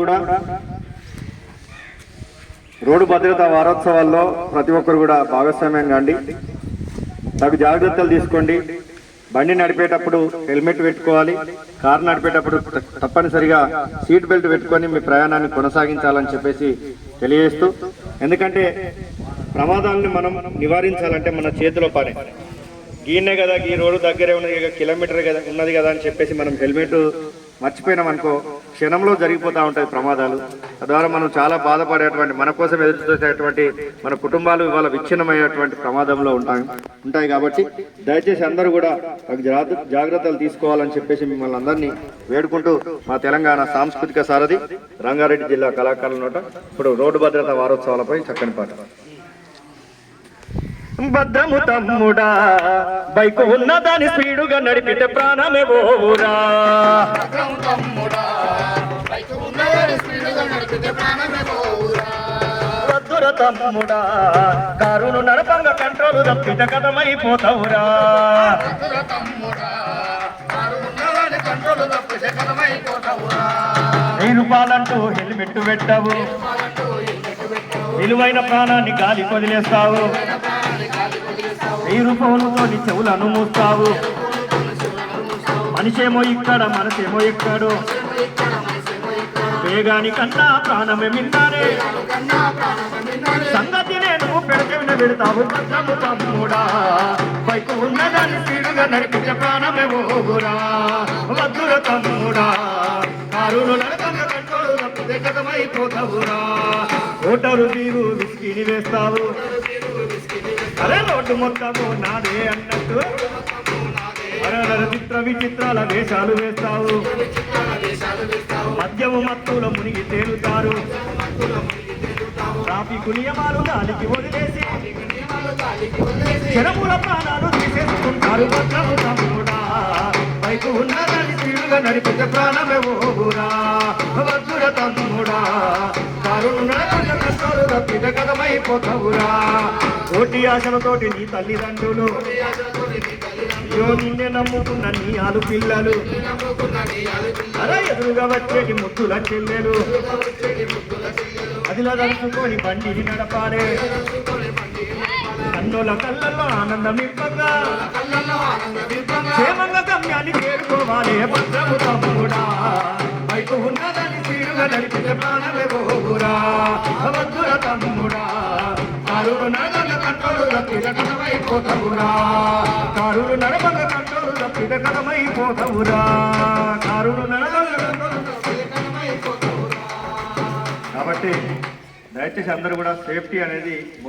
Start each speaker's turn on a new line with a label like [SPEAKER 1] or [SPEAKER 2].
[SPEAKER 1] కూడా రోడ్డు భద్రతా వారోత్సవాల్లో ప్రతి ఒక్కరు కూడా భాగస్వామ్యం కాండి. తగు జాగ్రత్తలు తీసుకోండి. బండి నడిపేటప్పుడు హెల్మెట్ పెట్టుకోవాలి. కారు నడిపేటప్పుడు తప్పనిసరిగా సీట్ బెల్ట్ పెట్టుకొని మీ ప్రయాణాన్ని కొనసాగించాలని చెప్పేసి తెలియజేస్తూ, ఎందుకంటే ప్రమాదాలను మనం నివారించాలంటే మన చేతిలో పని. గీనే కదా, ఈ రోడ్డు దగ్గరే ఉన్నది కదా, కిలోమీటర్ కదా ఉన్నది కదా అని చెప్పేసి మనం హెల్మెట్ మర్చిపోయినాం అనుకో, క్షణంలో జరిగిపోతూ ఉంటాయి ప్రమాదాలు. తద్వారా మనం చాలా బాధపడేటువంటి, మన కోసం ఎదురు చూసేటువంటి మన కుటుంబాలు ఇవాళ విచ్ఛిన్నమయ్యేటువంటి ప్రమాదంలో ఉంటాయి. కాబట్టి దయచేసి అందరూ కూడా జాగ్రత్తలు తీసుకోవాలని చెప్పేసి మిమ్మల్ని అందరినీ వేడుకుంటూ, మా తెలంగాణ సాంస్కృతిక సారథి రంగారెడ్డి జిల్లా కళాకారుల నోట ఇప్పుడు రోడ్డు భద్రతా వారోత్సవాలపై చక్కని పాట. భద్రము తమ్ముడా, బైకు ఉన్నదాని స్పీడుగా నడిపితే ప్రాణమే పోవురా. వద్దుర తమ్ముడా, కారును నడపంగా కంట్రోలు తప్పితే కథమైపోతావురా. రూపాయలంటూ హెల్మెట్ పెట్టావు, విలువైన ప్రాణాన్ని గాలి వదిలేస్తావు. రూపంతో చెవులను మూస్తావు. మనిషేమో ఇక్కడ, మనసేమో ఎక్కడో. వేగాని కన్నా ప్రాణమే మిన్నారే, సంగతి నేను పెడితే పెడతావు. భద్రము తమ్ముడా, బైకు ఉన్నదాన్ని స్పీడుగా నడిపించే ప్రాణమే ఓగురా. వద్దుర తమ్ముడా, కారును నడకంగా కంట్రోలు తప్పితే కథమైపోతావురా. ఓటరు తీరు విస్కీని వేస్తావు, అరే రోడ్డు మొత్తము నాదే అన్నట్టు. అరల చిత్ర విచిత్రాల వేషాలు వేస్తావు. మద్యము మత్తుల మునిగి తేలుతారు. ట్రాఫిక్ నియమాలు గాలికి వదిలేసి జనముల ప్రాణాలు తీసేసుకుంటారు. భద్రము తమ్ముడా, బైకు ఉన్నదాన్ని స్పీడుగా నడిపితే ప్రాణమే ఓగురా. వద్దుర తమ్ముడా, కారును నడపంగా కంట్రోలు తప్పితే కథమైపోతావురా. కోటి ఆశలతోటి నీ తల్లిదండ్రులు, నిన్నే నమ్ముకున్న నీ ఆలు పిల్లలు, అలా ఎదురుగా వచ్చేటి ముద్దుల చెల్లెలు, అదిలా తలుచుకొని బండిని నడపాలే. కన్నుల కళ్ళల్లో ఆనందమింపగా క్షేమంగా గమ్యాన్ని చేరుకోవాలి. భద్రము తమ్ముడా, బైకు ఉన్నదాన్ని స్పీడుగా నడిపితే ప్రాణమే పోవురా. వద్దుర తమ్ముడా, కారును నడపంగా కంట్రోలు తప్పితే కథమైపోతావురా. కారును నడపంగా కంట్రోలు తప్పితే కథమైపోతావురా. కారును నడపంగా కంట్రోలు తప్పితే కథమైపోతావురా. కాబట్టి దయచేసి అందరూ కూడా సేఫ్టీ అనేది